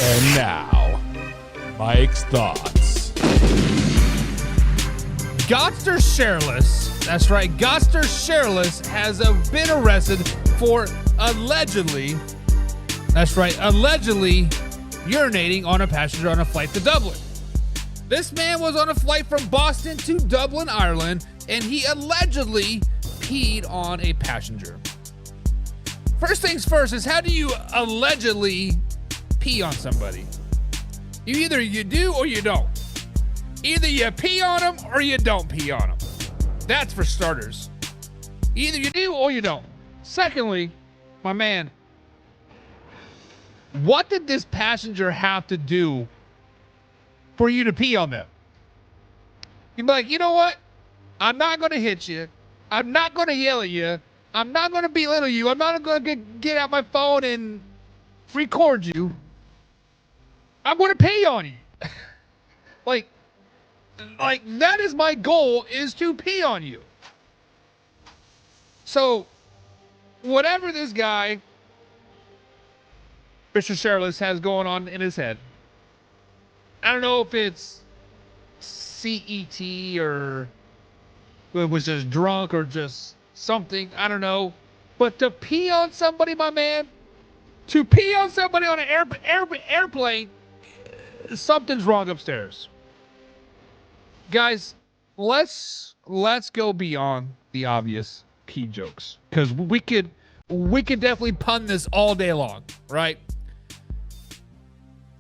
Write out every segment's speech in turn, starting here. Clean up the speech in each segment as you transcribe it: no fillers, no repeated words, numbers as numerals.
And now, Mike's thoughts. Godster Sherless, that's right, Godster Sherless has been arrested for allegedly urinating on a passenger on a flight to Dublin. This man was on a flight from Boston to Dublin, Ireland, and he allegedly peed on a passenger. First things first is, how do you allegedly pee on somebody? Either you do or you don't. Either you pee on them or you don't pee on them. That's for starters. Either you do or you don't. Secondly, my man, what did this passenger have to do for you to pee on them? You'd be like, you know what? I'm not going to hit you. I'm not going to yell at you. I'm not going to belittle you. I'm not going to get out my phone and record you. I'm going to pee on you. like that is my goal, is to pee on you. So whatever this guy, Mr. Sherless, has going on in his head, I don't know if it's CET or it was just drunk or just something, I don't know. But to pee on somebody, my man, to pee on somebody on an airplane, something's wrong upstairs. Guys, let's go beyond the obvious pee jokes, because we could definitely pun this all day long, right?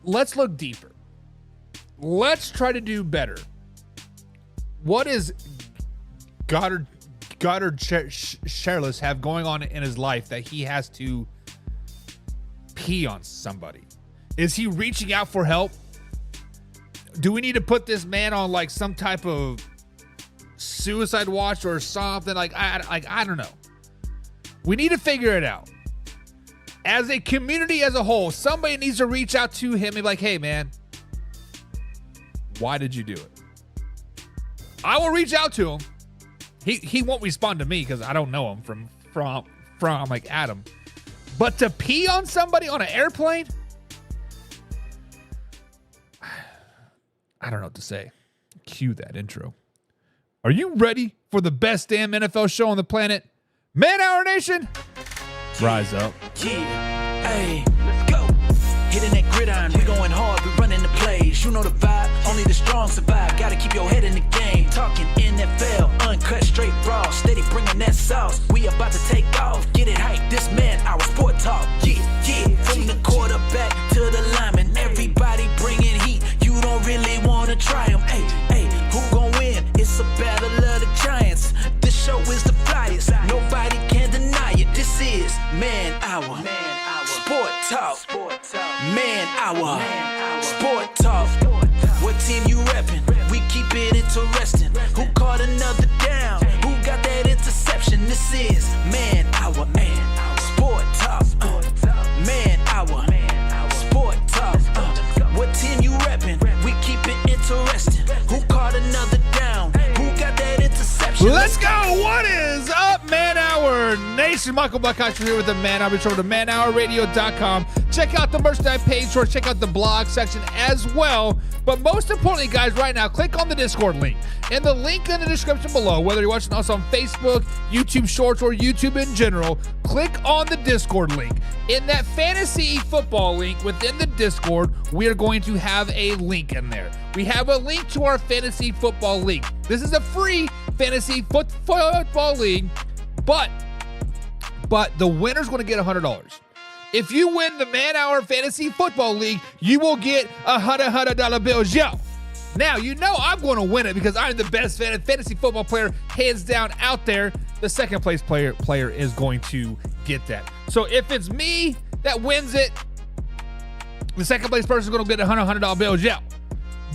Let's look deeper. Let's try to do better. What is Godster Sherless have going on in his life that he has to pee on somebody? Is he reaching out for help? Do we need to put this man on like some type of suicide watch or something? I don't know. We need to figure it out. As a community as a whole, somebody needs to reach out to him and be like, hey man, why did you do it? I will reach out to him. He won't respond to me because I don't know him from like Adam. But to pee on somebody on an airplane, I don't know what to say. Cue that intro. Are you ready for the best damn NFL show on the planet? Man Hour Nation, rise up. Yeah, hey, let's go. Hitting that gridiron, we going hard, we running the plays. You know the vibe, only the strong survive. Gotta keep your head in the game. Talking NFL, uncut, straight raw. Steady bringing that sauce. We about to take off, get it hype. This man, our sport talk. Yeah, from the quarterback to the lineman, everybody bringing heat. You don't really wanna try them. Hey, who gon' win? It's a battle of the giants. This show is the flyest. Nobody can deny it. This is Man Hour. Sport Talk. Man Hour. Sport Talk. What team you reppin'? We keep it interesting. Who caught another down? Who got that interception? This is Man Hour. Sport Talk. Man Hour. Sport Talk. What team you reppin'? We keep it interesting. Who caught another down? Who got that interception? Let's go. What is up, Man Hour Nation? Michael Buckhouse here with the Man Hour Show to manhourradio.com. Check out the merchandise page or check out the blog section as well. But most importantly, guys, right now, click on the Discord link. And the link in the description below, whether you're watching us on Facebook, YouTube Shorts, or YouTube in general, click on the Discord link. In that fantasy football link within the Discord, we are going to have a link in there. We have a link to our fantasy football league. This is a free fantasy football league, but the winner's going to get $100. If you win the Man Hour Fantasy Football League, you will get $100 bills. Yo, now you know I'm going to win it because I'm the best fantasy football player, hands down, out there. The second place player is going to get that. So if it's me that wins it, the second place person is going to get $100 bills. Yeah,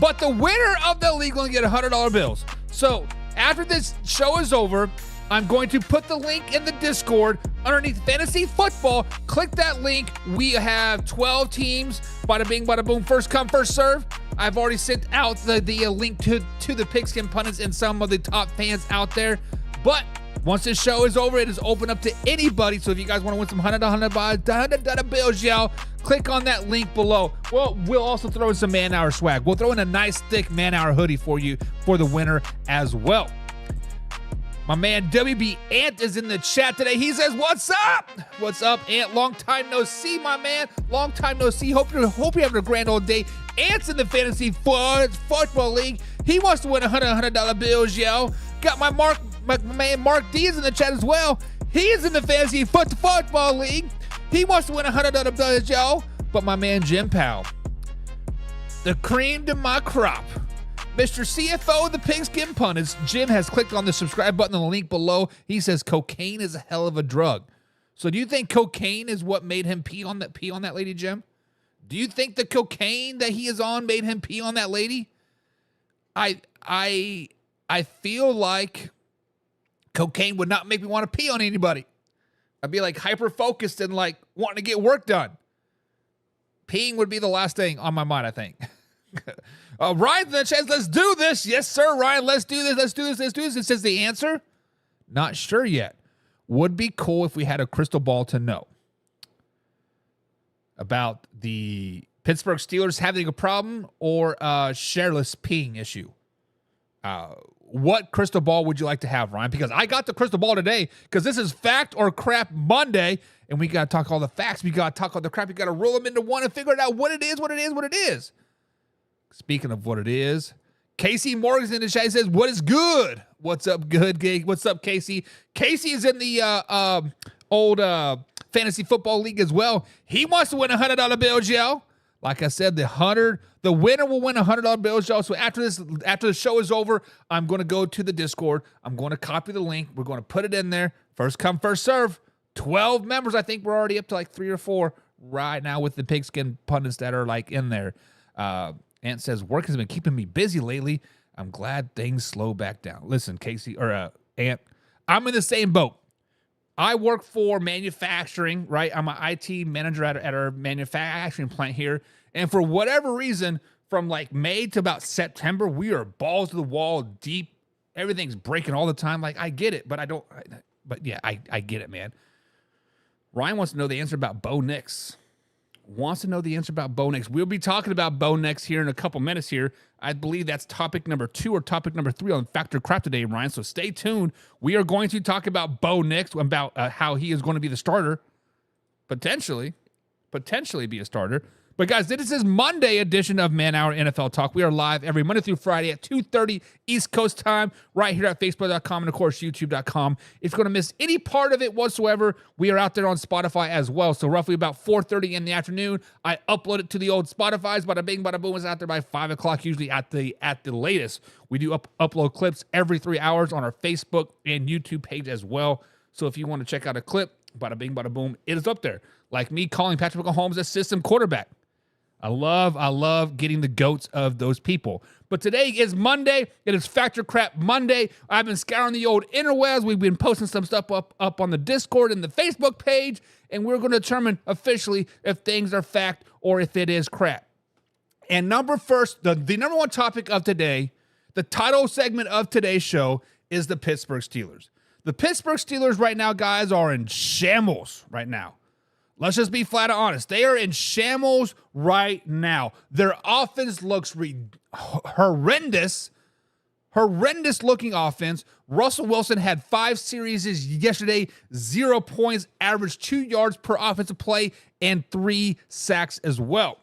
but the winner of the league is going to get $100 bills. So after this show is over, I'm going to put the link in the Discord underneath fantasy football. Click that link. We have 12 teams. Bada bing, bada boom. First come, first serve. I've already sent out the link to the Pigskin Pundits and some of the top fans out there. But Once this show is over, it is open up to anybody. So if you guys want to win some $100 bills, y'all, click on that link below. Well, we'll also throw in some Man Hour swag. We'll throw in a nice thick Man Hour hoodie for you for the winner as well. My man WB Ant is in the chat today. He says, "What's up? What's up, Ant? Long time no see, my man. Long time no see. Hope you're having a grand old day." Ant's in the fantasy football league. He wants to win $100 bills, yo. Got my man Mark D is in the chat as well. He is in the fantasy football league. He wants to win $100 bills, yo. But my man Jim Powell, the cream to my crop, Mr. CFO of the Pigskin Pundits, Jim has clicked on the subscribe button on the link below. He says cocaine is a hell of a drug. So do you think cocaine is what made him pee on that lady, Jim? Do you think the cocaine that he is on made him pee on that lady? I feel like cocaine would not make me want to pee on anybody. I'd be like hyper focused and like wanting to get work done. Peeing would be the last thing on my mind, I think. Ryan in the chat, let's do this. Yes, sir, Ryan, let's do this. Let's do this. Let's do this. It says the answer, not sure yet. Would be cool if we had a crystal ball to know about the Pittsburgh Steelers having a problem or a Sherless peeing issue. What crystal ball would you like to have, Ryan? Because I got the crystal ball today because this is Fact or Crap Monday, and we got to talk all the facts. We got to talk all the crap. We got to roll them into one and figure it out what it is, what it is, what it is. Speaking of what it is, Casey Morgan's in the chat. He says, "What is good? What's up, good gig? What's up, Casey?" Casey is in the old fantasy football league as well. He wants to win $100 bills, yo. Like I said, the winner will win $100 bills, yo. So after the show is over, I'm going to go to the Discord. I'm going to copy the link. We're going to put it in there. First come, first serve. 12 members. I think we're already up to like 3 or 4 right now with the Pigskin Pundits that are like in there. Ant says, "Work has been keeping me busy lately. I'm glad things slow back down." Listen, Casey, or Ant, I'm in the same boat. I work for manufacturing, right? I'm an IT manager at our manufacturing plant here. And for whatever reason, from like May to about September, we are balls to the wall deep. Everything's breaking all the time. Like, I get it, but I get it, man. Ryan wants to know the answer about Bo Nix. We'll be talking about Bo Nix here in a couple minutes here. I believe that's topic number 2 or topic number 3 on Factor Crap today, Ryan. So stay tuned. We are going to talk about Bo Nix, about how he is going to be the starter, potentially be a starter. But guys, this is Monday edition of Man Hour NFL Talk. We are live every Monday through Friday at 2:30 East Coast time, right here at Facebook.com and, of course, YouTube.com. If you're going to miss any part of it whatsoever, we are out there on Spotify as well. So roughly about 4:30 in the afternoon, I upload it to the old Spotifys. Bada bing, bada boom, is out there by 5 o'clock, usually at the latest. We do upload clips every 3 hours on our Facebook and YouTube page as well. So if you want to check out a clip, bada bing, bada boom, it is up there. Like me calling Patrick Mahomes a system quarterback. I love getting the goats of those people. But today is Monday. It is Factor Crap Monday. I've been scouring the old interwebs. We've been posting some stuff up on the Discord and the Facebook page, and we're going to determine officially if things are fact or if it is crap. And the number one topic of today, the title segment of today's show, is the Pittsburgh Steelers. The Pittsburgh Steelers right now, guys, are in shambles right now. Let's just be flat out honest. They are in shambles right now. Their offense looks horrendous. Horrendous looking offense. Russell Wilson had 5 series yesterday, 0 points, averaged 2 yards per offensive play, and 3 sacks as well.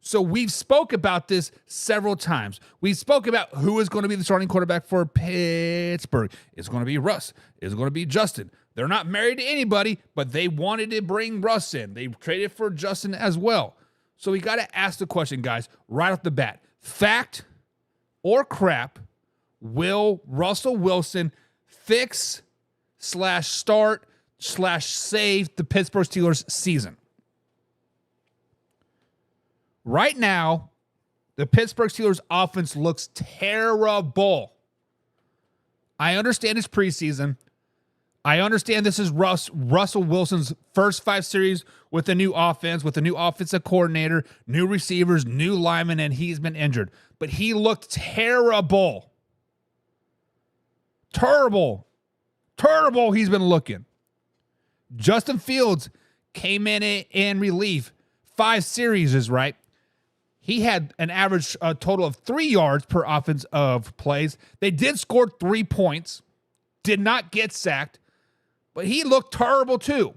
So we've spoke about this several times. We spoke about who is going to be the starting quarterback for Pittsburgh. It's going to be Russ. It's going to be Justin. They're not married to anybody, but they wanted to bring Russ in. They traded for Justin as well. So we got to ask the question, guys, right off the bat. Fact or crap, will Russell Wilson fix/start/save the Pittsburgh Steelers season? Right now, the Pittsburgh Steelers offense looks terrible. I understand it's preseason. I understand this is Russell Wilson's first 5 series with a new offense, with a new offensive coordinator, new receivers, new linemen, and he's been injured. But he looked terrible. Terrible. terrible he's been looking. Justin Fields came in relief. 5 series is right. He had an average total of 3 yards per offense of plays. They did score 3 points. Did not get sacked. But he looked terrible too.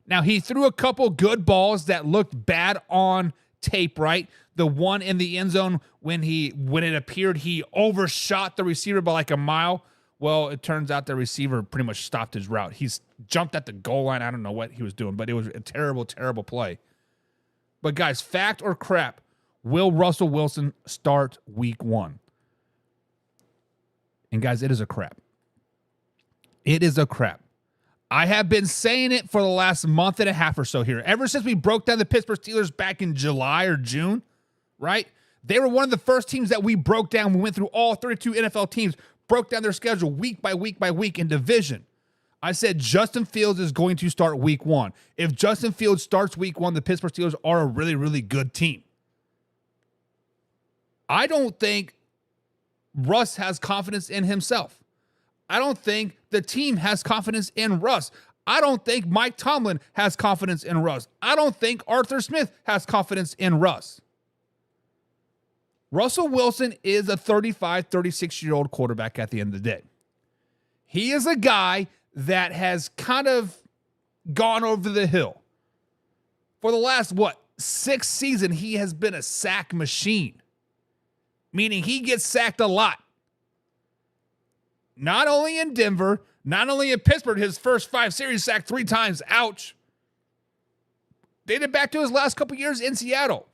Now, he threw a couple good balls that looked bad on tape, right? The one in the end zone when it appeared he overshot the receiver by like a mile. Well, it turns out the receiver pretty much stopped his route. He's jumped at the goal line. I don't know what he was doing, but it was a terrible, terrible play. But guys, fact or crap, will Russell Wilson start week 1? And guys, it is a crap. It is a crap. I have been saying it for the last month and a half or so here. Ever since we broke down the Pittsburgh Steelers back in July or June, right? They were one of the first teams that we broke down. We went through all 32 NFL teams, broke down their schedule week by week by week in division. I said Justin Fields is going to start week 1. If Justin Fields starts week 1, the Pittsburgh Steelers are a really, really good team. I don't think Russ has confidence in himself. I don't think the team has confidence in Russ. I don't think Mike Tomlin has confidence in Russ. I don't think Arthur Smith has confidence in Russ. Russell Wilson is a 35, 36-year-old quarterback at the end of the day. He is a guy that has kind of gone over the hill. For the last, 6 seasons, he has been a sack machine. Meaning he gets sacked a lot. Not only in Denver, not only in Pittsburgh, his first 5 series sacked 3 times. Ouch. Dated back to his last couple years in Seattle.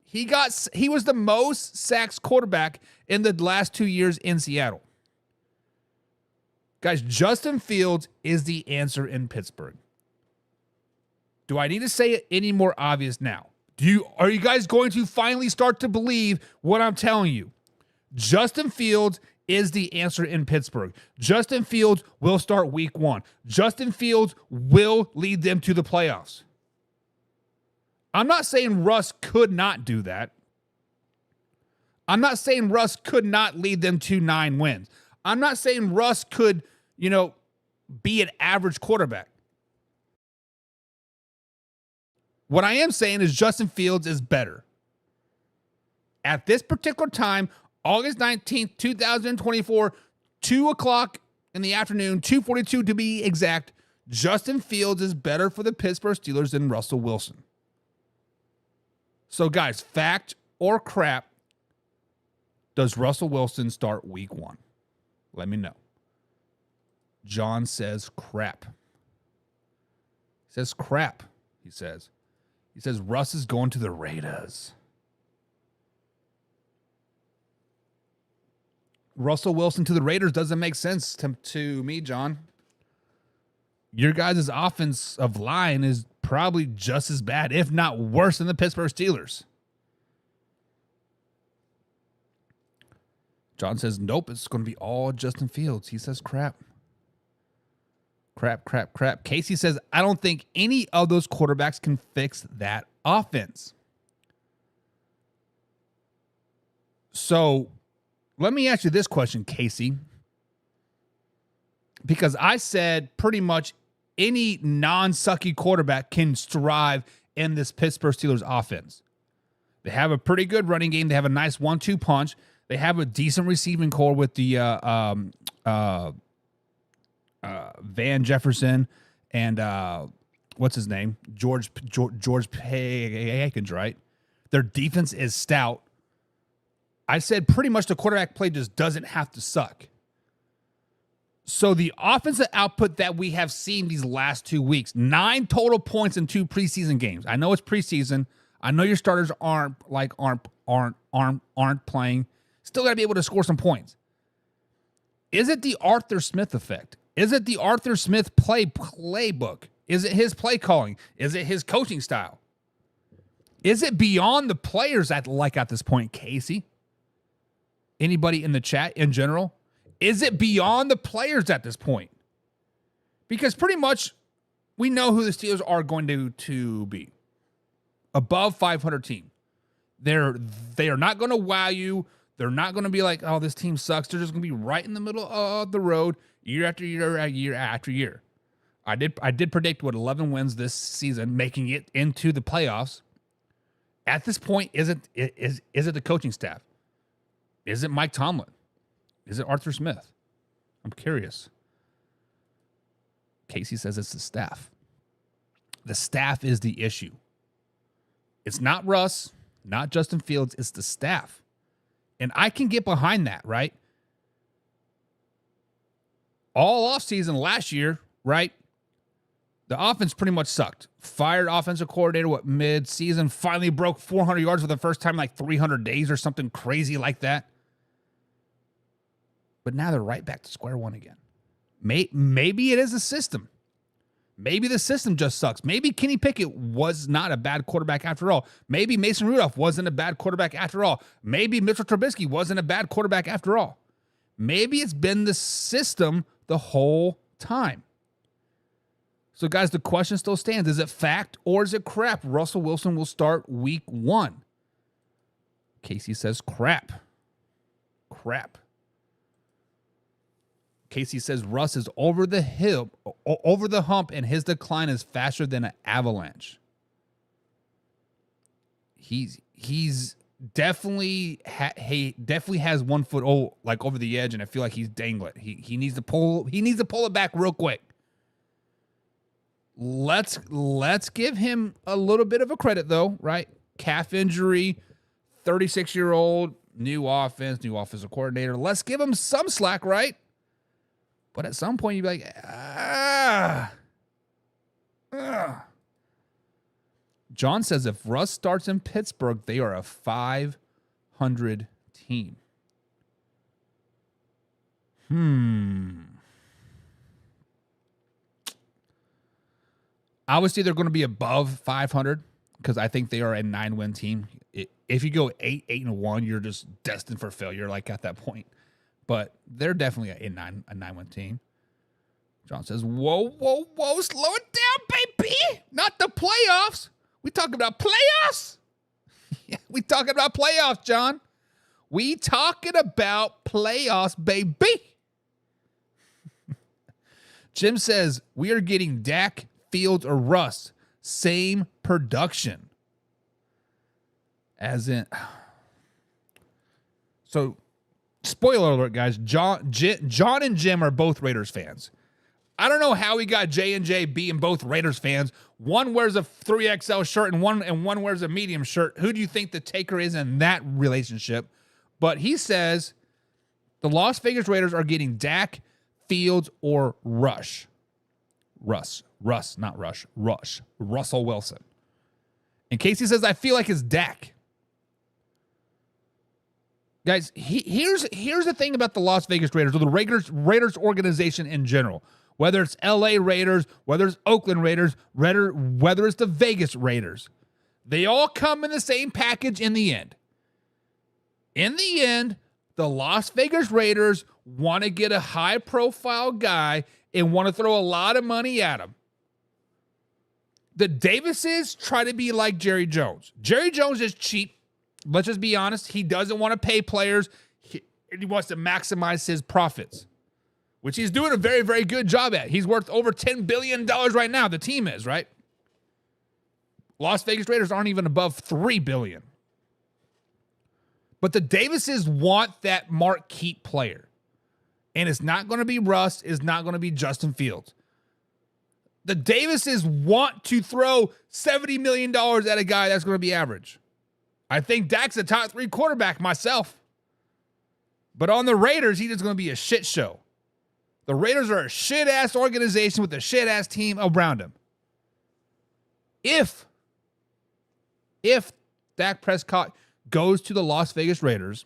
He was the most sacks quarterback in the last 2 years in Seattle. Guys, Justin Fields is the answer in Pittsburgh. Do I need to say it any more obvious now? Are you guys going to finally start to believe what I'm telling you? Justin Fields is the answer in Pittsburgh. Justin Fields will start week 1. Justin Fields will lead them to the playoffs. I'm not saying Russ could not do that. I'm not saying Russ could not lead them to 9 wins. I'm not saying Russ could, be an average quarterback. What I am saying is Justin Fields is better. At this particular time, August 19th, 2024, 2 o'clock in the afternoon, 2:42 to be exact, Justin Fields is better for the Pittsburgh Steelers than Russell Wilson. So, guys, fact or crap, does Russell Wilson start week 1? Let me know. John says crap. He says crap, he says. He says Russ is going to the Raiders. Russell Wilson to the Raiders doesn't make sense to me, John. Your guys' offensive line is probably just as bad, if not worse, than the Pittsburgh Steelers. John says, nope, it's going to be all Justin Fields. He says crap. Crap. Casey says, I don't think any of those quarterbacks can fix that offense. So let me ask you this question, Casey. Because I said pretty much any non-sucky quarterback can thrive in this Pittsburgh Steelers offense. They have a pretty good running game. They have a nice 1-2 punch. They have a decent receiving core with the Van Jefferson and what's his name? George Pickens, right? Their defense is stout. I said pretty much the quarterback play just doesn't have to suck. So the offensive output that we have seen these last 2 weeks, 9 total points in 2 preseason games. I know it's preseason. I know your starters aren't playing. Still got to be able to score some points. Is it the Arthur Smith effect? Is it the Arthur Smith playbook? Is it his play calling? Is it his coaching style? Is it beyond the players at this point, Casey? Anybody in the chat in general? Is it beyond the players at this point? Because pretty much we know who the Steelers are going to be. Above 500 team. They are not going to wow you. They're not going to be like, oh, this team sucks. They're just going to be right in the middle of the road. year after year, year after year. I did predict 11 wins this season, making it into the playoffs. At this point, is it the coaching staff? Is it Mike Tomlin? Is it Arthur Smith? I'm curious. Casey says it's the staff. The staff is the issue. It's not Russ, not Justin Fields, it's the staff. And I can get behind that, right? All offseason last year, right? The offense pretty much sucked. Fired offensive coordinator mid-season, finally broke 400 yards for the first time in like 300 days or something crazy like that. But now they're right back to square one again. Maybe it is the system. Maybe the system just sucks. Maybe Kenny Pickett was not a bad quarterback after all. Maybe Mason Rudolph wasn't a bad quarterback after all. Maybe Mitchell Trubisky wasn't a bad quarterback after all. Maybe it's been the system the whole time. So, guys, the question still stands. Is it fact or is it crap? Russell Wilson will start week 1. Casey says crap. Crap. Casey says Russ is over the hump, and his decline is faster than an avalanche. He's definitely definitely has 1 foot over the edge, and I feel like he's dangling. He needs to pull it back real quick. Let's give him a little bit of a credit though, right? Calf injury, 36-year-old, new offense, new offensive coordinator. Let's give him some slack, right? But at some point, you'd be like, John says if Russ starts in Pittsburgh, they are a 500 team. Obviously, they're going to be above 500 because I think they are a 9-win team. If you go 8-1, you're just destined for failure, like at that point. But they're definitely a 9-win team. John says, whoa, slow it down, baby. Not the playoffs. We talking about playoffs? Yeah, we talking about playoffs, John. We talking about playoffs, baby. Jim says, we are getting Dak, Fields, or Russ. Same production. As in... So... Spoiler alert, guys. John and Jim are both Raiders fans. I don't know how we got J&J being both Raiders fans. One wears a 3XL shirt and one wears a medium shirt. Who do you think the taker is in that relationship? But he says the Las Vegas Raiders are getting Dak, Fields, or Russ, not Rush. Russell Wilson. And Casey says, I feel like it's Dak. Guys, here's the thing about the Las Vegas Raiders, or the Raiders organization in general. Whether it's LA Raiders, whether it's Oakland Raiders, whether it's the Vegas Raiders. They all come in the same package in the end. In the end, the Las Vegas Raiders want to get a high-profile guy and want to throw a lot of money at him. The Davises try to be like Jerry Jones. Jerry Jones is cheap. Let's just be honest. He doesn't want to pay players. He wants to maximize his profits, which he's doing a very, very good job at. He's worth over $10 billion right now. The team is, right? Las Vegas Raiders aren't even above $3 billion. But the Davises want that marquee player. And it's not going to be Russ. It's not going to be Justin Fields. The Davises want to throw $70 million at a guy that's going to be average. I think Dak's a top 3 quarterback myself. But on the Raiders, he's just going to be a shit show. The Raiders are a shit-ass organization with a shit-ass team around him. If Dak Prescott goes to the Las Vegas Raiders,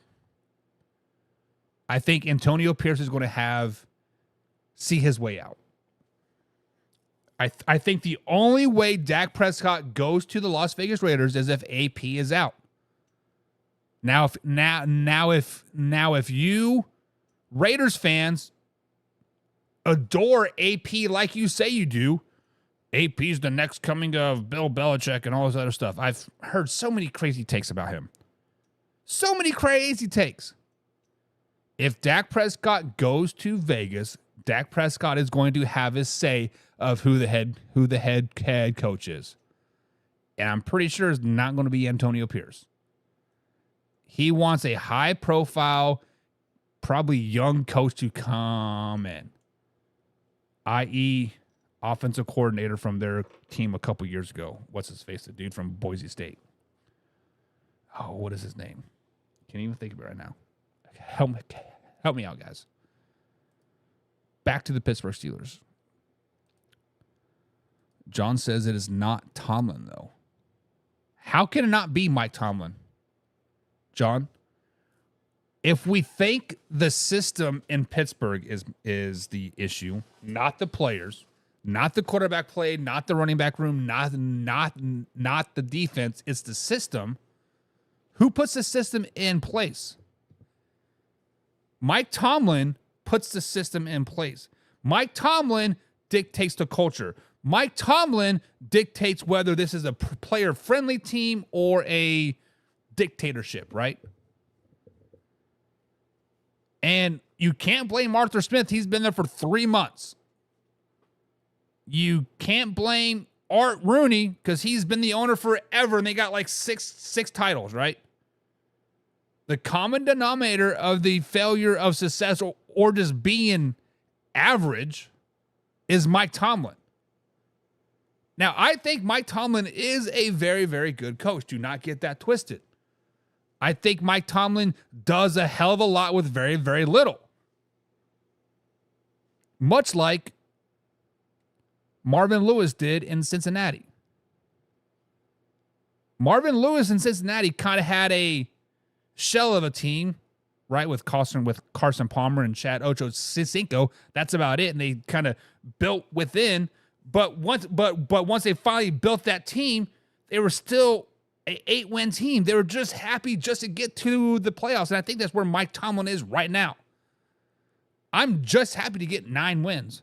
I think Antonio Pierce is going to see his way out. I think the only way Dak Prescott goes to the Las Vegas Raiders is if AP is out. Now if you Raiders fans adore AP like you say you do, AP's the next coming of Bill Belichick and all this other stuff. I've heard so many crazy takes about him. So many crazy takes. If Dak Prescott goes to Vegas, Dak Prescott is going to have his say of who the head coach is. And I'm pretty sure it's not going to be Antonio Pierce. He wants a high-profile, probably young coach to come in, i.e., offensive coordinator from their team a couple years ago. What's his face? The dude from Boise State. Oh, what is his name? Can't even think of it right now. Help me out, guys. Back to the Pittsburgh Steelers. John says it is not Tomlin, though. How can it not be Mike Tomlin? John, if we think the system in Pittsburgh is the issue, not the players, not the quarterback play, not the running back room, not the defense, it's the system. Who puts the system in place? Mike Tomlin puts the system in place. Mike Tomlin dictates the culture. Mike Tomlin dictates whether this is a player-friendly team or a dictatorship, right? And you can't blame Arthur Smith. He's been there for 3 months. You can't blame Art Rooney because he's been the owner forever and they got like six titles, right? The common denominator of the failure of success or just being average is Mike Tomlin. Now, I think Mike Tomlin is a very, very good coach. Do not get that twisted. I think Mike Tomlin does a hell of a lot with very, very little. Much like Marvin Lewis did in Cincinnati. Marvin Lewis in Cincinnati kind of had a shell of a team, right, with Carson Palmer and Chad Ochocinco. That's about it, and they kind of built within. But once they finally built that team, they were still an 8-win team. They were just happy just to get to the playoffs, and I think that's where Mike Tomlin is right now. I'm just happy to get 9 wins.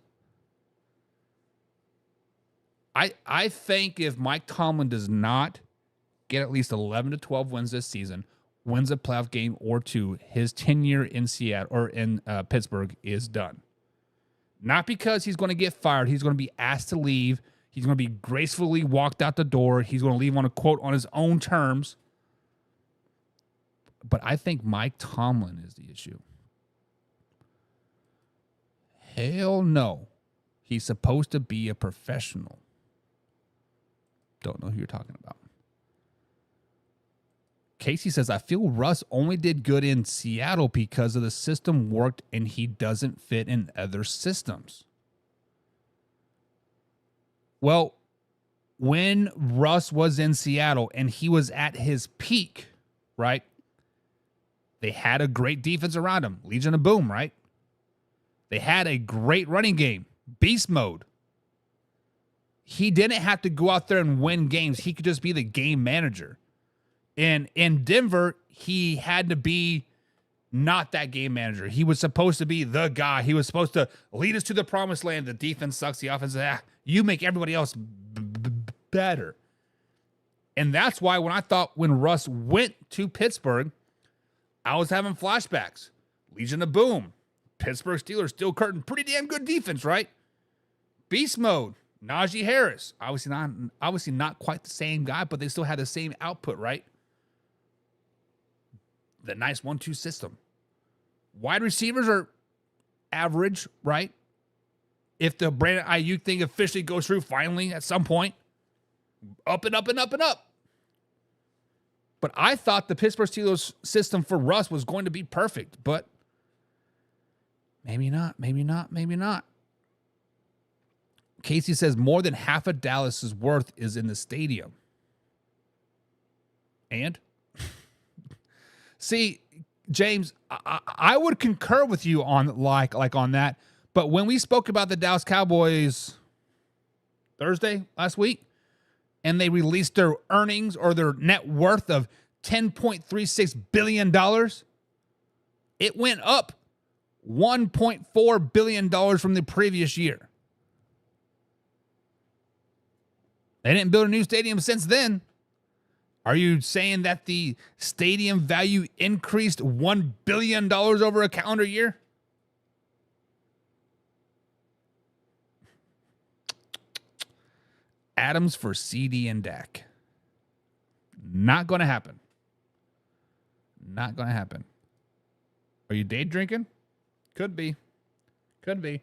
I think if Mike Tomlin does not get at least 11 to 12 wins this season, wins a playoff game or two, his tenure in Seattle or in Pittsburgh is done. Not because he's going to get fired. He's going to be asked to leave. He's going to be gracefully walked out the door. He's going to leave on a quote on his own terms. But I think Mike Tomlin is the issue. Hell no. He's supposed to be a professional. Don't know who you're talking about. Casey says, I feel Russ only did good in Seattle because of the system worked and he doesn't fit in other systems. Well, when Russ was in Seattle and he was at his peak, right? They had a great defense around him. Legion of Boom, right? They had a great running game. Beast mode. He didn't have to go out there and win games. He could just be the game manager. And in Denver, he had to be not that game manager. He was supposed to be the guy. He was supposed to lead us to the promised land. The defense sucks. The offense, you make everybody else better. And that's why when Russ went to Pittsburgh, I was having flashbacks. Legion of Boom. Pittsburgh Steelers, Steel Curtain. Pretty damn good defense, right? Beast mode. Najee Harris. Obviously not quite the same guy, but they still had the same output, right? The nice 1-2 system. Wide receivers are average, right? If the Brandon Ayuk thing officially goes through finally at some point, up and up and up and up. But I thought the Pittsburgh Steelers system for Russ was going to be perfect, but maybe not, maybe not, maybe not. Casey says more than half of Dallas's worth is in the stadium. And? See, James, I would concur with you on like on that. But when we spoke about the Dallas Cowboys Thursday last week, and they released their earnings or their net worth of $10.36 billion, it went up $1.4 billion from the previous year. They didn't build a new stadium since then. Are you saying that the stadium value increased $1 billion over a calendar year? Adams for CD and Dak. Not going to happen. Not going to happen. Are you day drinking? Could be. Could be.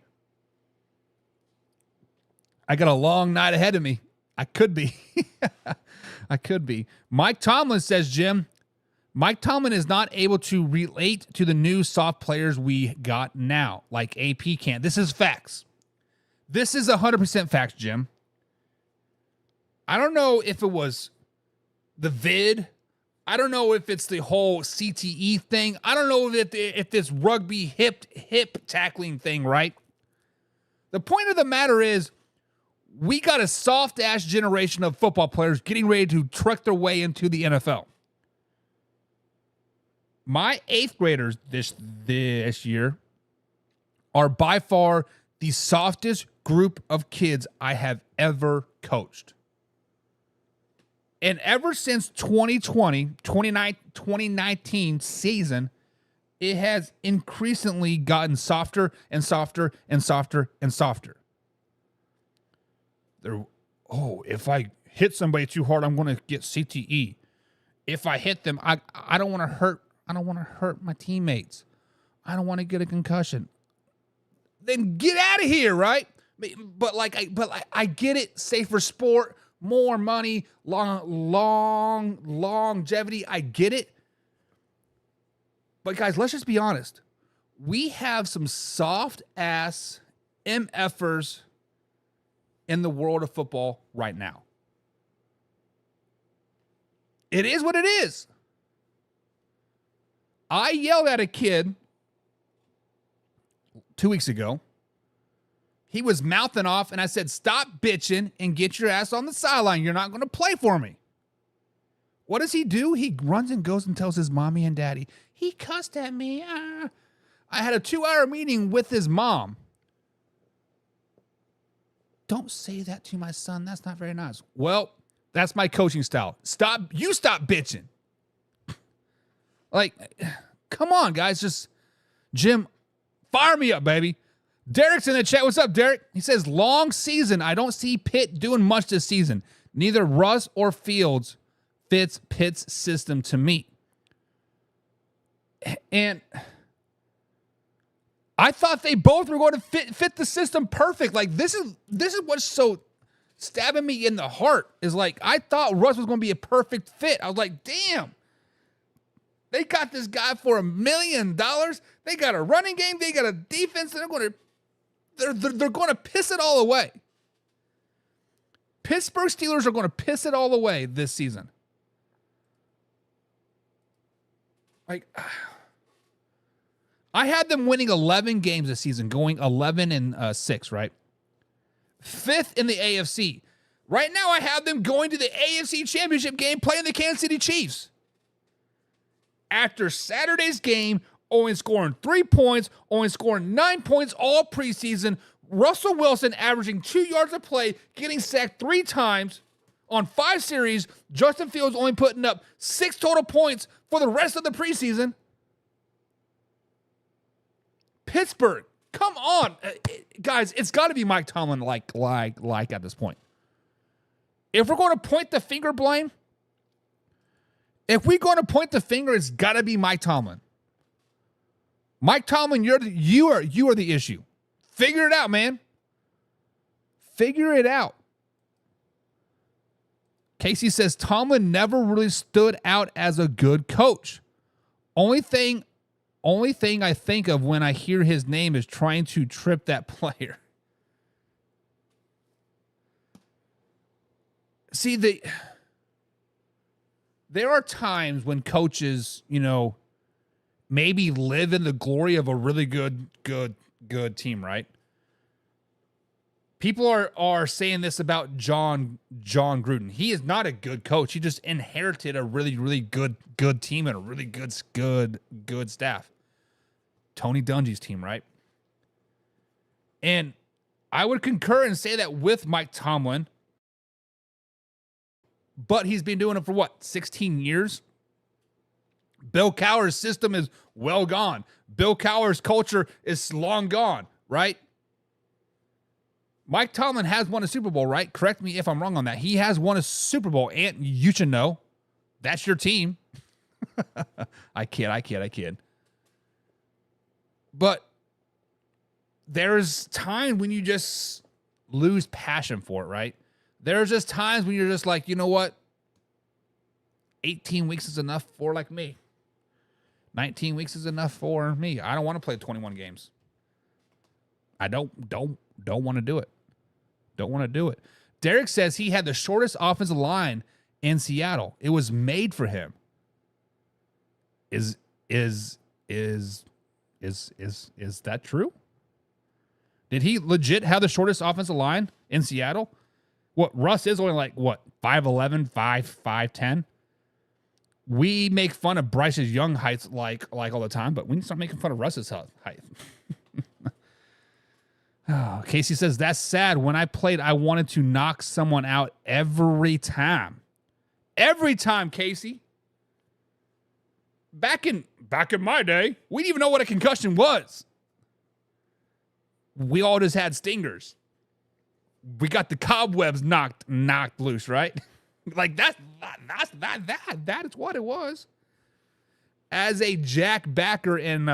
I got a long night ahead of me. I could be. I could be. Mike Tomlin says, Jim, Mike Tomlin is not able to relate to the new soft players we got now, like AP can't. This is facts. This is 100% facts, Jim. I don't know if it was the vid. I don't know if it's the whole CTE thing. I don't know if this rugby hip tackling thing, right? The point of the matter is we got a soft-ass generation of football players getting ready to trek their way into the NFL. My 8th graders this year are by far the softest group of kids I have ever coached. And ever since 2019 season, it has increasingly gotten softer and softer and softer and softer. If I hit somebody too hard, I'm going to get CTE. If I hit them, I don't want to hurt. I don't want to hurt my teammates. I don't want to get a concussion. Then get out of here, right? But I get it. Safer sport, more money, long longevity. I get it. But guys, let's just be honest. We have some soft ass MFers in the world of football right now. It is what it is. I yelled at a kid 2 weeks ago. He was mouthing off, and I said, stop bitching and get your ass on the sideline. You're not going to play for me. What does he do? He runs and goes and tells his mommy and daddy, he cussed at me. I had a 2-hour meeting with his mom. Don't say that to my son. That's not very nice. Well, that's my coaching style. Stop bitching. Like, come on, guys. Just, Jim, fire me up, baby. Derek's in the chat. What's up, Derek? He says, long season. I don't see Pitt doing much this season. Neither Russ or Fields fits Pitt's system to me. And I thought they both were going to fit the system perfect. Like, this is what's so stabbing me in the heart is like, I thought Russ was going to be a perfect fit. I was like, damn. They got this guy for $1 million. They got a running game. They got a defense. And they're going to piss it all away. Pittsburgh Steelers are going to piss it all away this season. Like, I had them winning 11 games this season, going 11-6, right? 5th in the AFC. Right now, I have them going to the AFC Championship game, playing the Kansas City Chiefs. After Saturday's game, only scoring 3 points, only scoring 9 points all preseason. Russell Wilson averaging 2 yards a play, getting sacked 3 times on 5 series. Justin Fields only putting up 6 total points for the rest of the preseason. Pittsburgh, come on. Guys, it's got to be Mike Tomlin like at this point. If we're going to point the finger blame, it's got to be Mike Tomlin. Mike Tomlin, you are the issue. Figure it out, man. Figure it out. Casey says Tomlin never really stood out as a good coach. Only thing I think of when I hear his name is trying to trip that player. See, there are times when coaches, maybe live in the glory of a really good team, right? People are saying this about John Gruden. He is not a good coach. He just inherited a really, really good team and a really good staff. Tony Dungy's team, right? And I would concur and say that with Mike Tomlin, but he's been doing it for 16 years? Bill Cowher's system is well gone. Bill Cowher's culture is long gone, right? Mike Tomlin has won a Super Bowl, right? Correct me if I'm wrong on that. He has won a Super Bowl, and you should know. That's your team. I kid. But there's time when you just lose passion for it, right? There's just times when you're just like, you know what? 18 weeks is enough for like me. 19 weeks is enough for me. I don't want to play 21 games. I don't want to do it. Don't want to do it. Derek says he had the shortest offensive line in Seattle. It was made for him. Is that true? Did he legit have the shortest offensive line in Seattle? What, Russ is only like, what, 5'11", 5'10"? We make fun of Bryce's young heights like all the time, but we need to start making fun of Russ's height. Oh, Casey says, that's sad. When I played, I wanted to knock someone out every time. Every time, Casey. Back in my day, we didn't even know what a concussion was. We all just had stingers. We got the cobwebs knocked loose, right? Like that is what it was. As a jack backer in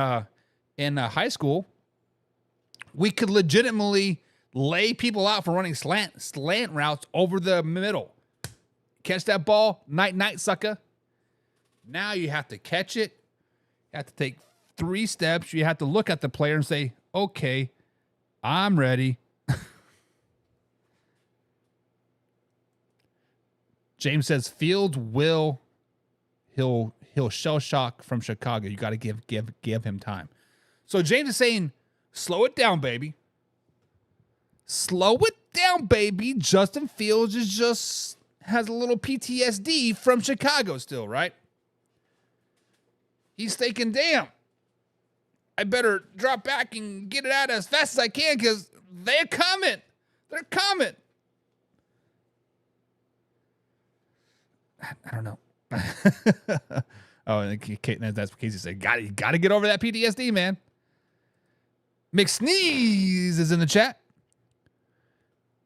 high school, we could legitimately lay people out for running slant routes over the middle. Catch that ball, night, sucker. Now you have to catch it. You have to take 3 steps. You have to look at the player and say, okay, I'm ready. James says Fields he'll shell shock from Chicago. You got to give him time. So James is saying, slow it down, baby. Slow it down, baby. Justin Fields has a little PTSD from Chicago still, right? He's thinking, damn, I better drop back and get it out as fast as I can because they're coming. They're coming. I don't know. Oh, and that's what Casey said. Got to get over that PTSD, man. McSneeze is in the chat.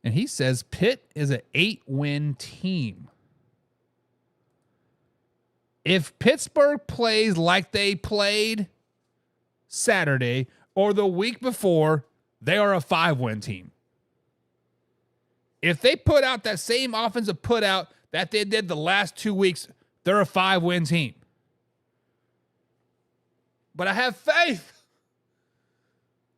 And he says Pitt is an 8-win team. If Pittsburgh plays like they played Saturday or the week before, they are a 5-win team. If they put out that same offensive put out that they did the last 2 weeks, they're a 5-win team. But I have faith.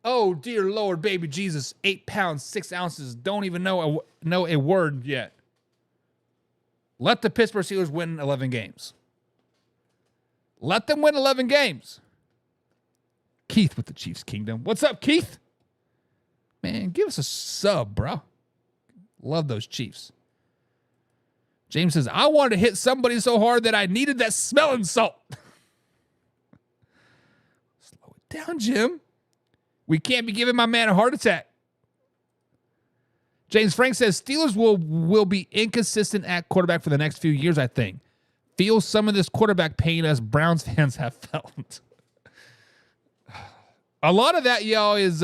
Oh, dear Lord, baby Jesus, 8 pounds, 6 ounces, don't even know a word yet. Let the Pittsburgh Steelers win 11 games. Let them win 11 games. Keith with the Chiefs Kingdom. What's up, Keith? Man, give us a sub, bro. Love those Chiefs. James says, I wanted to hit somebody so hard that I needed that smelling salt. Slow it down, Jim. We can't be giving my man a heart attack. James Frank says, Steelers will be inconsistent at quarterback for the next few years, I think. Feel some of this quarterback pain as Browns fans have felt. A lot of that, y'all, is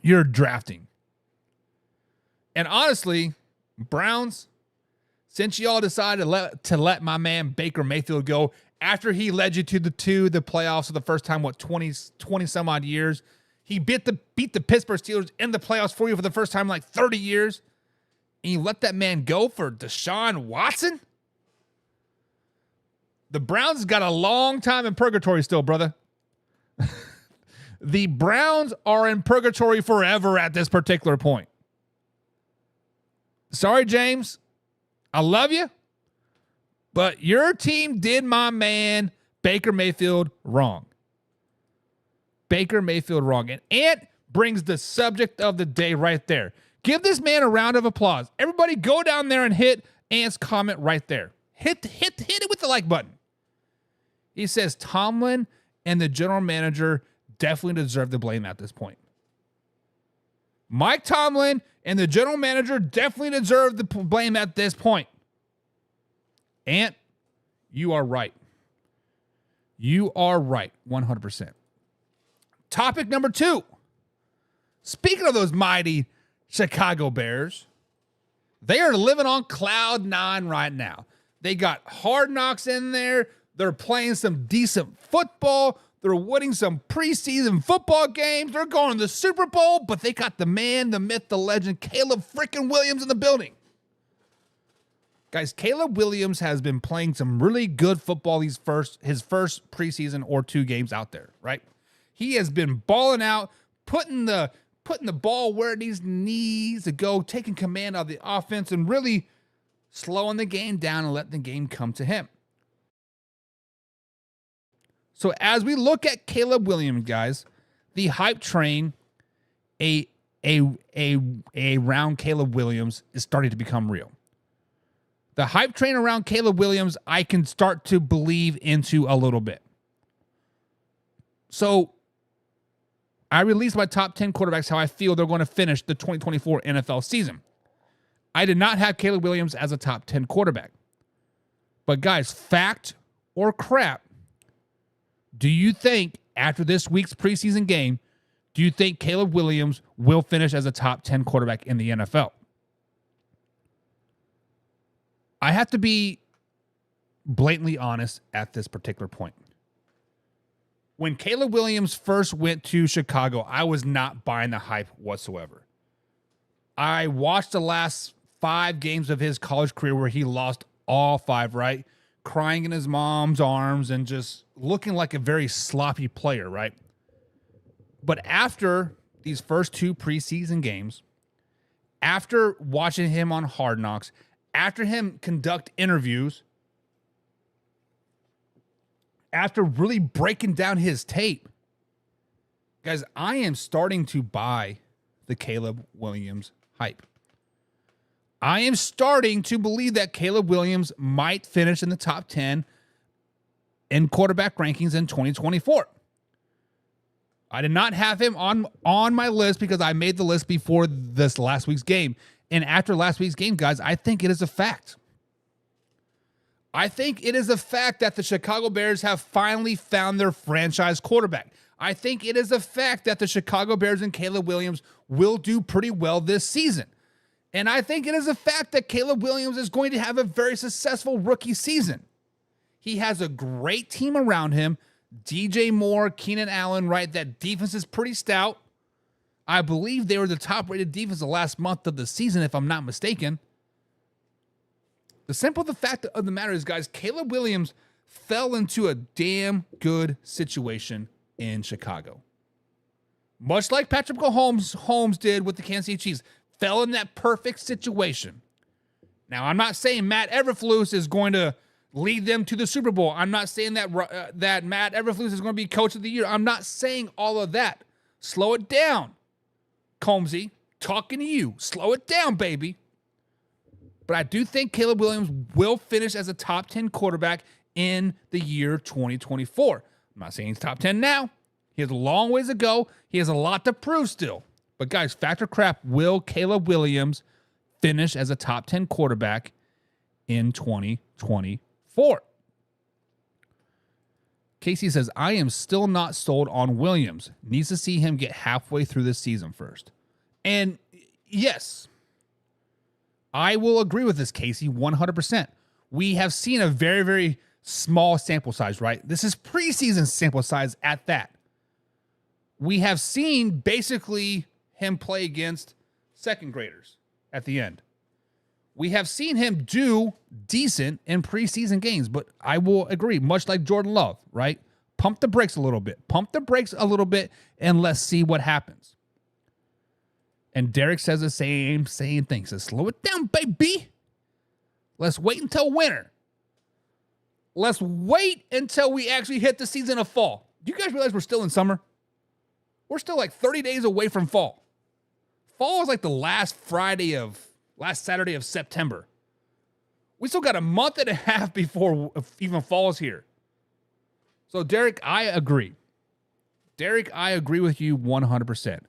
you're drafting. And honestly, Browns, since y'all decided to let my man Baker Mayfield go after he led you to the playoffs for the first time, 20 some odd years, he beat the Pittsburgh Steelers in the playoffs for you for the first time in like 30 years, and you let that man go for Deshaun Watson? The Browns got a long time in purgatory still, brother. The Browns are in purgatory forever at this particular point. Sorry, James. I love you. But your team did my man Baker Mayfield wrong. Baker Mayfield wrong. And Ant brings the subject of the day right there. Give this man a round of applause. Everybody go down there and hit Ant's comment right there. Hit it with the like button. He says Tomlin and the general manager definitely deserve the blame at this point. Mike Tomlin and the general manager definitely deserve the blame at this point. Ant, you are right. You are right, 100%. Topic number 2. Speaking of those mighty Chicago Bears, they are living on cloud 9 right now. They got Hard Knocks in there. They're playing some decent football. They're winning some preseason football games. They're going to the Super Bowl, but they got the man, the myth, the legend, Caleb freaking Williams in the building. Guys, Caleb Williams has been playing some really good football his first preseason or 2 games out there, right? He has been balling out, putting the ball where it needs to go, taking command of the offense, and really slowing the game down and letting the game come to him. So as we look at Caleb Williams, guys, the hype train around Caleb Williams is starting to become real. The hype train around Caleb Williams, I can start to believe into a little bit. So I released my top 10 quarterbacks, how I feel they're going to finish the 2024 NFL season. I did not have Caleb Williams as a top 10 quarterback. But guys, fact or crap, do you think after this week's preseason game, do you think Caleb Williams will finish as a top 10 quarterback in the NFL? I have to be blatantly honest at this particular point. When Caleb Williams first went to Chicago, I was not buying the hype whatsoever. I watched the last 5 games of his college career where he lost all 5, right? Crying in his mom's arms and just looking like a very sloppy player, right? But after these first 2 preseason games, after watching him on Hard Knocks, after him conduct interviews, after really breaking down his tape, guys, I am starting to buy the Caleb Williams hype. I am starting to believe that Caleb Williams might finish in the top 10 in quarterback rankings in 2024. I did not have him on my list because I made the list before this last week's game. And after last week's game, guys, I think it is a fact. I think it is a fact that the Chicago Bears have finally found their franchise quarterback. I think it is a fact that the Chicago Bears and Caleb Williams will do pretty well this season. And I think it is a fact that Caleb Williams is going to have a very successful rookie season. He has a great team around him. DJ Moore, Keenan Allen, right? That defense is pretty stout. I believe they were the top-rated defense the last month of the season, if I'm not mistaken. The fact of the matter is, guys, Caleb Williams fell into a damn good situation in Chicago. Much like Patrick Mahomes did with the Kansas City Chiefs, fell in that perfect situation. Now, I'm not saying Matt Eberflus is going to lead them to the Super Bowl. I'm not saying that Matt Eberflus is going to be coach of the year. I'm not saying all of that. Slow it down, Combsy. Talking to you. Slow it down, baby. But I do think Caleb Williams will finish as a top 10 quarterback in the year 2024. I'm not saying he's top 10 now. He has a long ways to go. He has a lot to prove still. But guys, fact or crap, will Caleb Williams finish as a top 10 quarterback in 2024? Casey says, I am still not sold on Williams. Needs to see him get halfway through this season first. And yes, I will agree with this, Casey, 100%. We have seen a very, very small sample size, right? This is preseason sample size at that. We have seen basically him play against second graders at the end. We have seen him do decent in preseason games, but I will agree, much like Jordan Love, right? Pump the brakes a little bit. Pump the brakes a little bit, and let's see what happens. And Derek says the same thing. He says, slow it down, baby. Let's wait until winter. Let's wait until we actually hit the season of fall. Do you guys realize we're still in summer? We're still like 30 days away from fall. Fall is like the last Saturday of September. We still got a month and a half before even fall is here. So, Derek, I agree. Derek, I agree with you 100%.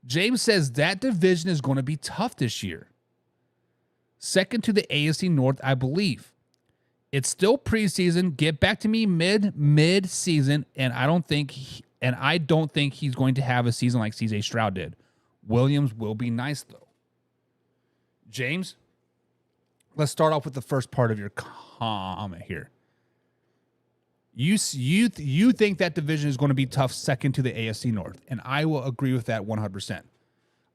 James says that division is going to be tough this year. Second to the AFC North, I believe. It's still preseason. Get back to me mid-season, and I don't think he's going to have a season like CJ Stroud did. Williams will be nice, though. James, let's start off with the first part of your comment here. You think that division is going to be tough second to the AFC North, and I will agree with that 100%.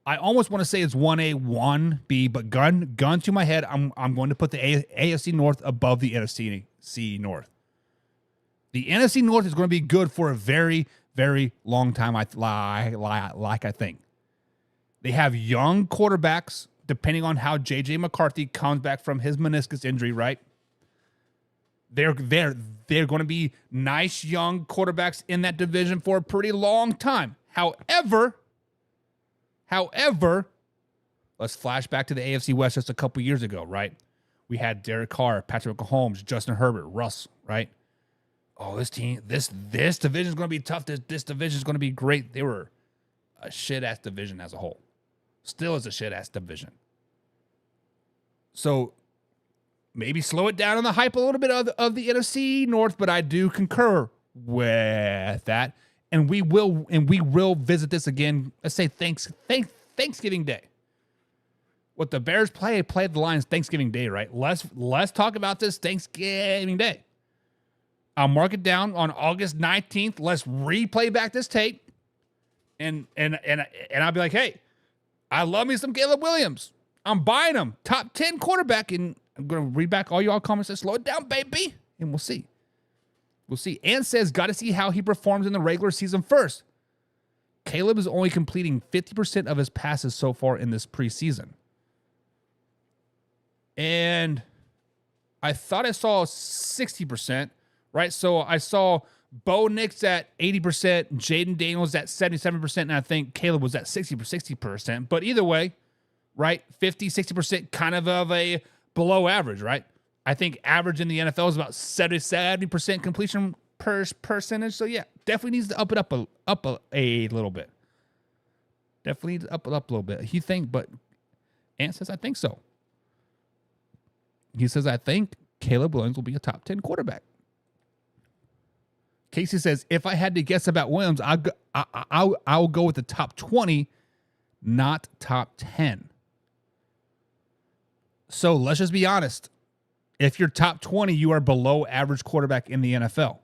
I almost want to say it's 1A, 1B, but gun to my head, I'm going to put the AFC North above the NFC North. The NFC North is going to be good for a very, very long time, I think. They have young quarterbacks, depending on how J.J. McCarthy comes back from his meniscus injury, right? They're going to be nice young quarterbacks in that division for a pretty long time. However, let's flash back to the AFC West just a couple years ago, right? We had Derek Carr, Patrick Mahomes, Justin Herbert, Russ, right? Oh, this division is going to be tough. This division is going to be great. They were a shit-ass division as a whole. Still is a shit-ass division. So maybe slow it down on the hype a little bit of the NFC North, but I do concur with that. And we will visit this again. Let's say Thanksgiving Day. What the Bears played the Lions Thanksgiving Day, right? Let's talk about this Thanksgiving Day. I'll mark it down on August 19th. Let's replay back this tape. And I'll be like, hey, I love me some Caleb Williams. I'm buying him. Top 10 quarterback. And I'm going to read back all y'all comments and slow it down, baby. And we'll see. We'll see. And says, got to see how he performs in the regular season first. Caleb is only completing 50% of his passes so far in this preseason. And I thought I saw 60%, right? So I saw Bo Nix at 80%, Jaden Daniels at 77%, and I think Caleb was at 60%. But either way, right, 50, 60%, kind of a below average, right? I think average in the NFL is about 70% completion percentage. So yeah, definitely needs to up it up a little bit. Definitely needs to up it up a little bit. He think, but Ant says, I think so. He says, I think Caleb Williams will be a top 10 quarterback. Casey says, if I had to guess about Williams, I'll go with the top 20, not top 10. So let's just be honest. If you're top 20, you are below average quarterback in the NFL.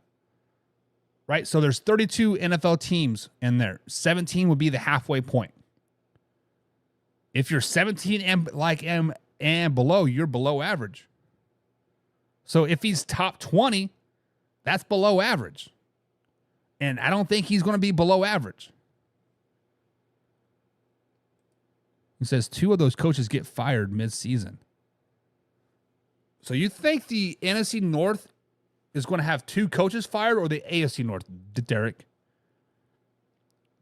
Right? So there's 32 NFL teams in there. 17 would be the halfway point. If you're 17 and below, you're below average. So if he's top 20, that's below average. And I don't think he's going to be below average. He says 2 of those coaches get fired mid-season. So you think the NFC North is going to have 2 coaches fired or the AFC North, Derek?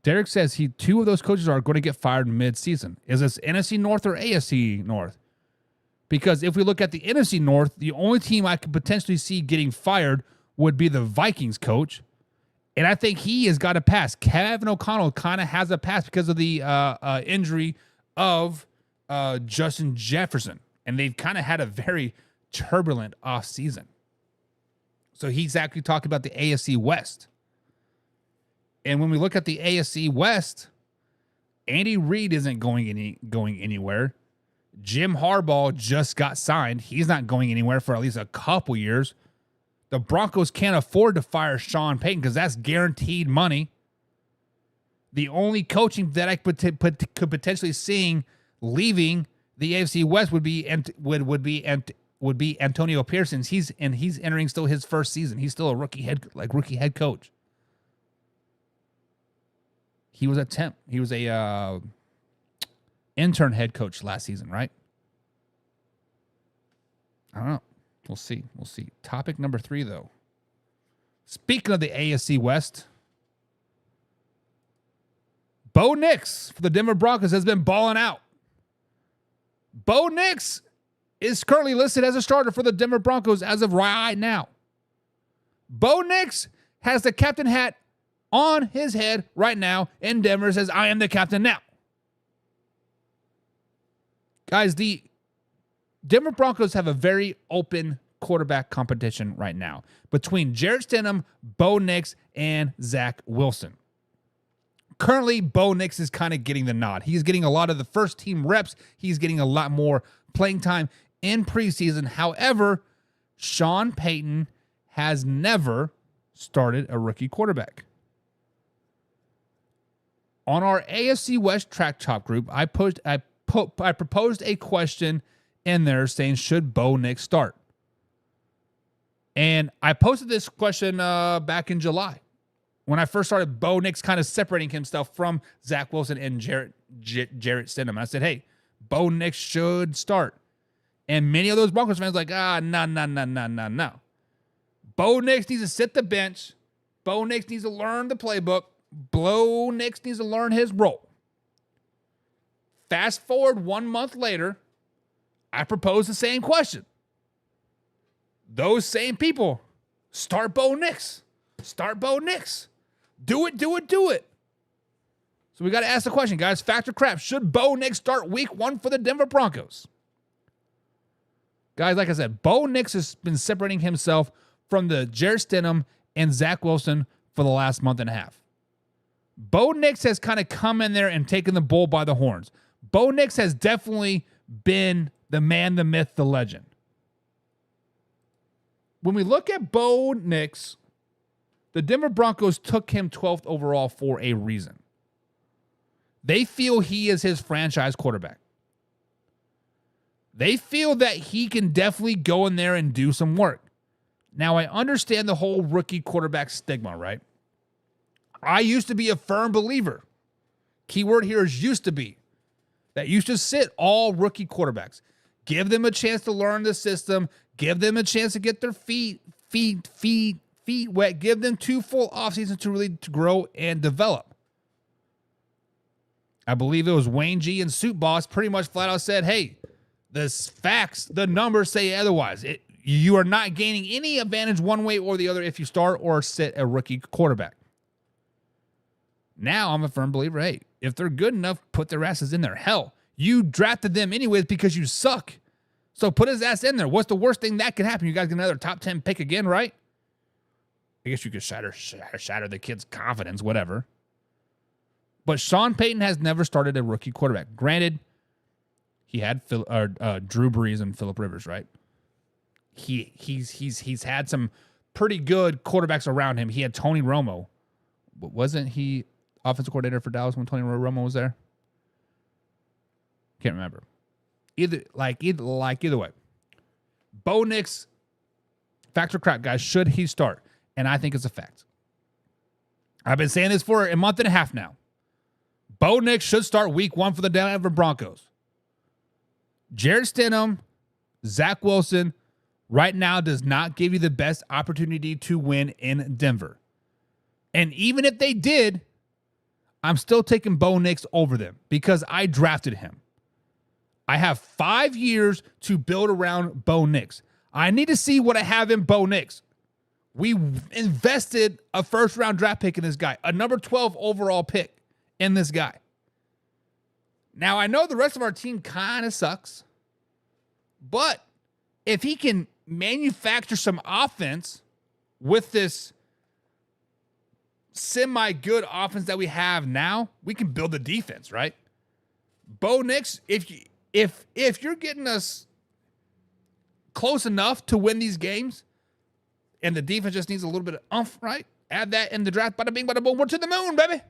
Derek says 2 of those coaches are going to get fired mid-season. Is this NFC North or AFC North? Because if we look at the NFC North, the only team I could potentially see getting fired would be the Vikings coach. And I think he has got a pass. Kevin O'Connell kind of has a pass because of the injury of Justin Jefferson. And they've kind of had a very turbulent offseason. So he's actually talking about the AFC West. And when we look at the AFC West, Andy Reid isn't going anywhere. Jim Harbaugh just got signed. He's not going anywhere for at least a couple years. The Broncos can't afford to fire Sean Payton because that's guaranteed money. The only coaching that I could potentially seeing leaving the AFC West would be Antonio Pearson. He's entering still his first season. He's still a rookie head coach. He was a temp. He was a intern head coach last season, right? I don't know. We'll see. Topic number 3, though. Speaking of the AFC West, Bo Nix for the Denver Broncos has been balling out. Bo Nix is currently listed as a starter for the Denver Broncos as of right now. Bo Nix has the captain hat on his head right now in Denver. Says, I am the captain now. Guys, the Denver Broncos have a very open quarterback competition right now between Jarrett Stidham, Bo Nix, and Zach Wilson. currently Bo Nix is kind of getting the nod. He's getting a lot of the first team reps. He's getting a lot more playing time in preseason. However, Sean Payton has never started a rookie quarterback. On our AFC West Track Talk group, I proposed a question in there saying, should Bo Nix start? And I posted this question back in July when I first started Bo Nix kind of separating himself from Zach Wilson and Jarrett Stidham. I said, hey, Bo Nix should start. And many of those Broncos fans were like, no. Bo Nix needs to sit the bench. Bo Nix needs to learn the playbook. Bo Nix needs to learn his role. Fast forward 1 month later, I proposed the same question. Those same people, start Bo Nix. Start Bo Nix. Do it. So we got to ask the question, guys. Fact or crap? Should Bo Nix start week 1 for the Denver Broncos? Guys, like I said, Bo Nix has been separating himself from the Jarrett Stidham and Zach Wilson for the last month and a half. Bo Nix has kind of come in there and taken the bull by the horns. Bo Nix has definitely been the man, the myth, the legend. When we look at Bo Nix, the Denver Broncos took him 12th overall for a reason. They feel he is his franchise quarterback. They feel that he can definitely go in there and do some work. Now, I understand the whole rookie quarterback stigma, right? I used to be a firm believer. Keyword here is used to be. That used to sit all rookie quarterbacks. Give them a chance to learn the system. Give them a chance to get their feet wet. Give them 2 full off seasons to really grow and develop. I believe it was Wayne G and Suit Boss pretty much flat out said, hey, the facts, the numbers say otherwise. You are not gaining any advantage one way or the other if you start or sit a rookie quarterback. Now I'm a firm believer, hey, if they're good enough, put their asses in there. Hell, you drafted them anyways because you suck. So put his ass in there. What's the worst thing that could happen? You guys get another top 10 pick again, right? I guess you could shatter the kid's confidence, whatever. But Sean Payton has never started a rookie quarterback. Granted, he had Drew Brees and Phillip Rivers, right? He's had some pretty good quarterbacks around him. He had Tony Romo. Wasn't he offensive coordinator for Dallas when Tony Romo was there? Can't remember. Either way. Bo Nix, fact or crap, guys, should he start? And I think it's a fact. I've been saying this for a month and a half now. Bo Nix should start week 1 for the Denver Broncos. Jarrett Stidham, Zach Wilson, right now does not give you the best opportunity to win in Denver. And even if they did, I'm still taking Bo Nix over them because I drafted him. I have 5 years to build around Bo Nix. I need to see what I have in Bo Nix. We invested a first-round draft pick in this guy, a number 12 overall pick in this guy. Now, I know the rest of our team kind of sucks, but if he can manufacture some offense with this semi-good offense that we have now, we can build the defense, right? Bo Nix, if you're getting us close enough to win these games, and the defense just needs a little bit of oomph, right? Add that in the draft, bada bing, bada boom, we're to the moon, baby.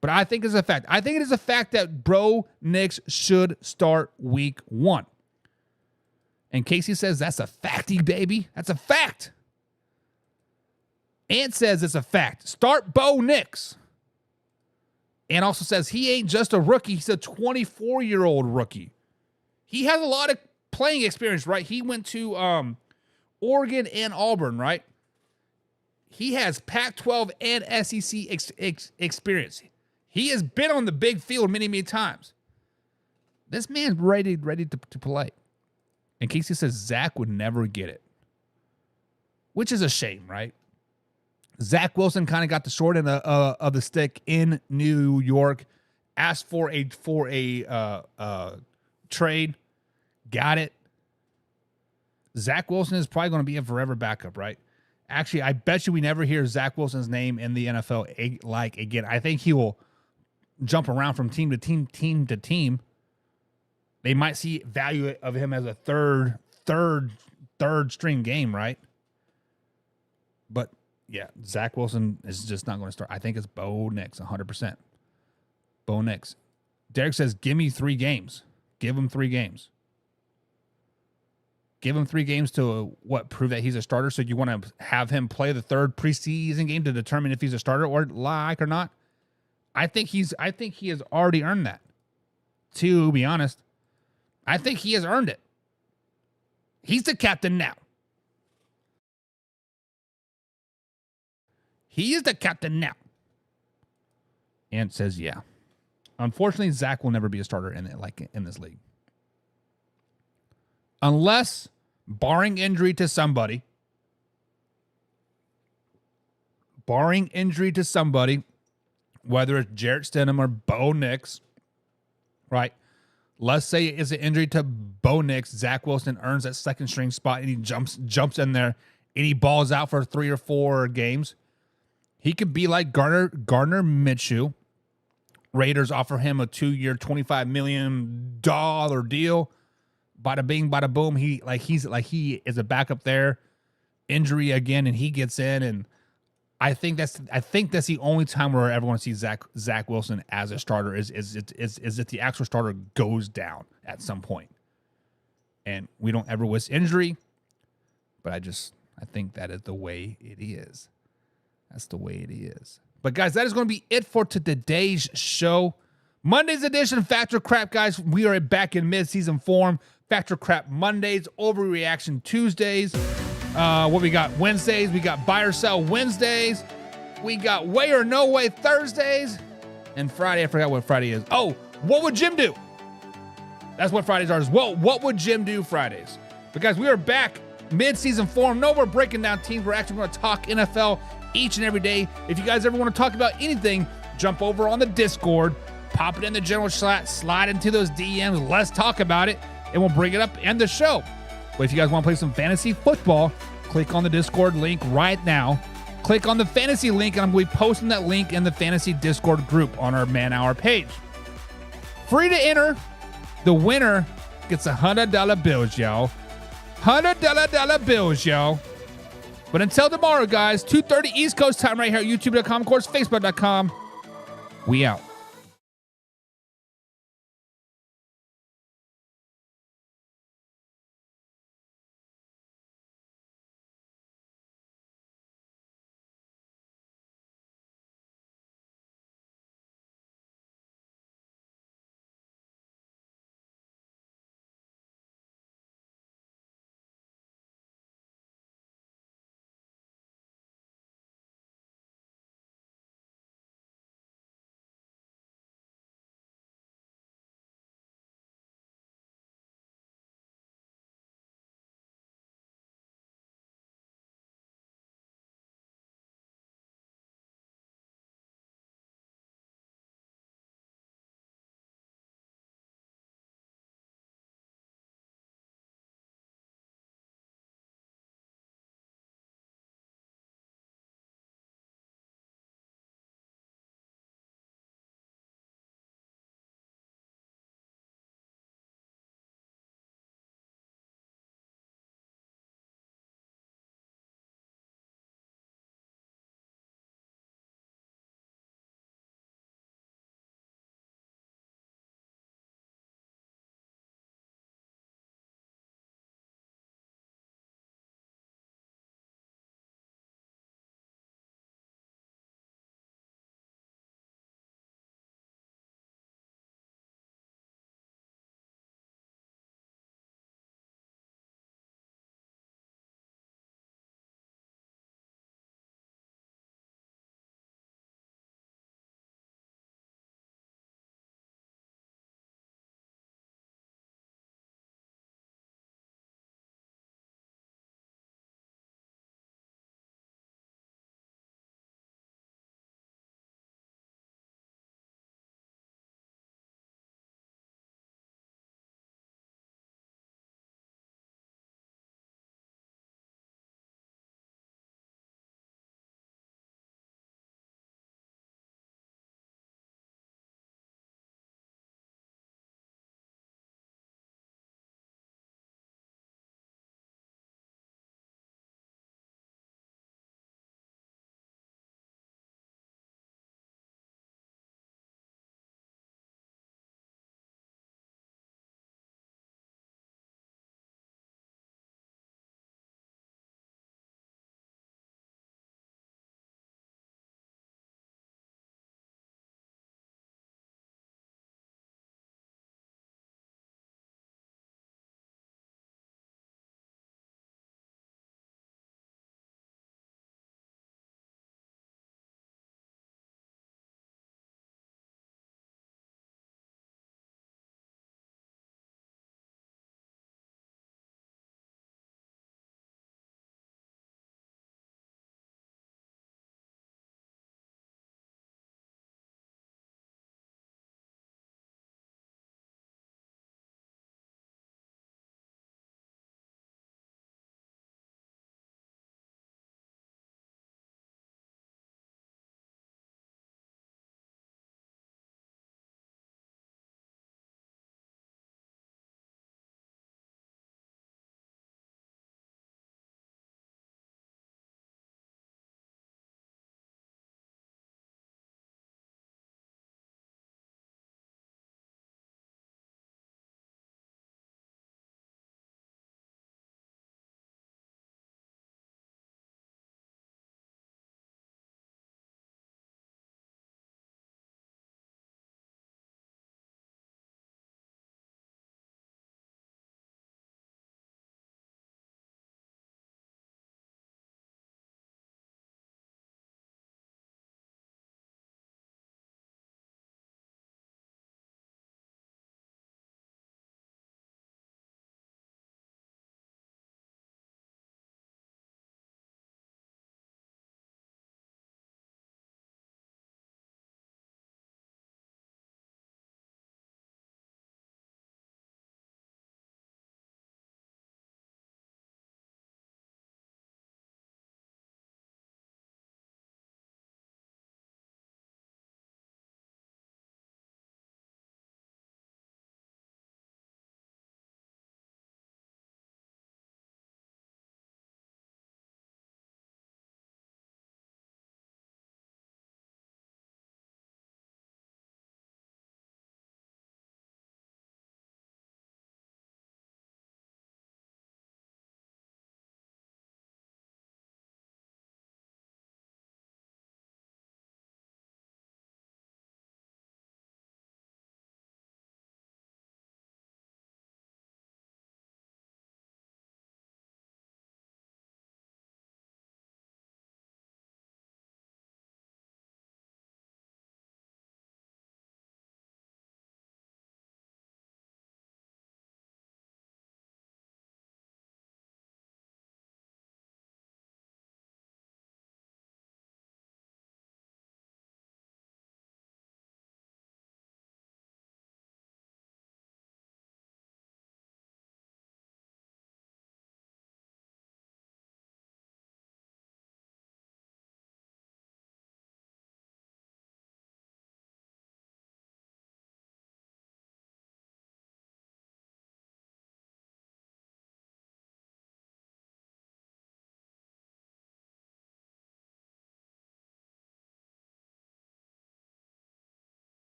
But I think it's a fact. I think it is a fact that Bo Nix should start week 1. And Casey says that's a facty, baby. That's a fact. Ant says it's a fact. Start Bo Nix. And also says he ain't just a rookie. He's a 24-year-old rookie. He has a lot of playing experience, right? He went to Oregon and Auburn, right? He has Pac-12 and SEC experience. He has been on the big field many, many times. This man's ready to play. And Casey says Zach would never get it, which is a shame, right? Zach Wilson kind of got the short end of the stick in New York, asked for a trade, got it. Zach Wilson is probably going to be a forever backup, right? Actually, I bet you we never hear Zach Wilson's name in the NFL like again. I think he will jump around from team to team to team. They might see value of him as a third string game, right? But yeah, Zach Wilson is just not going to start. I think it's Bo Nix, 100%. Bo Nix. Derek says, give me 3 games. Give him 3 games. Give him 3 games to prove that he's a starter. So you want to have him play the 3rd preseason game to determine if he's a starter or not. I think he has already earned that. To be honest, I think he has earned it. He's the captain now. He is the captain now. And says, yeah. Unfortunately, Zach will never be a starter in this league. Unless, barring injury to somebody, whether it's Jarrett Stidham or Bo Nix, right? Let's say it's an injury to Bo Nix. Zach Wilson earns that 2nd string spot and he jumps in there and he balls out for 3 or 4 games. He could be like Gardner Minshew. Raiders offer him a 2-year, $25 million deal. Bada bing, bada boom. He is a backup there. Injury again, and he gets in. And I think that's the only time where I ever want to see Zach Wilson as a starter is if the actual starter goes down at some point. And we don't ever wish injury, but I think that is the way it is. That's the way it is. But guys, that is going to be it for today's show. Monday's edition, Factor Crap, guys. We are back in mid-season form. Factor Crap Mondays, Overreaction Tuesdays. What we got? Wednesdays. We got Buy or Sell Wednesdays. We got Way or No Way Thursdays. And Friday, I forgot what Friday is. Oh, what would Jim do? That's what Fridays are. Well, what would Jim do Fridays? But guys, we are back mid-season form. No, we're breaking down teams. We're actually going to talk NFL each and every day. If you guys ever want to talk about anything, jump over on the Discord, pop it in the general chat, slide into those DMs. Let's talk about it, and we'll bring it up in the show. But if you guys want to play some fantasy football, click on the Discord link right now. Click on the fantasy link, and I'm going to be posting that link in the fantasy Discord group on our Man Hour page. Free to enter. The winner gets $100 bills, y'all. $100 bills, y'all. But until tomorrow, guys, 2:30 East Coast time right here at YouTube.com, of course, Facebook.com. We out.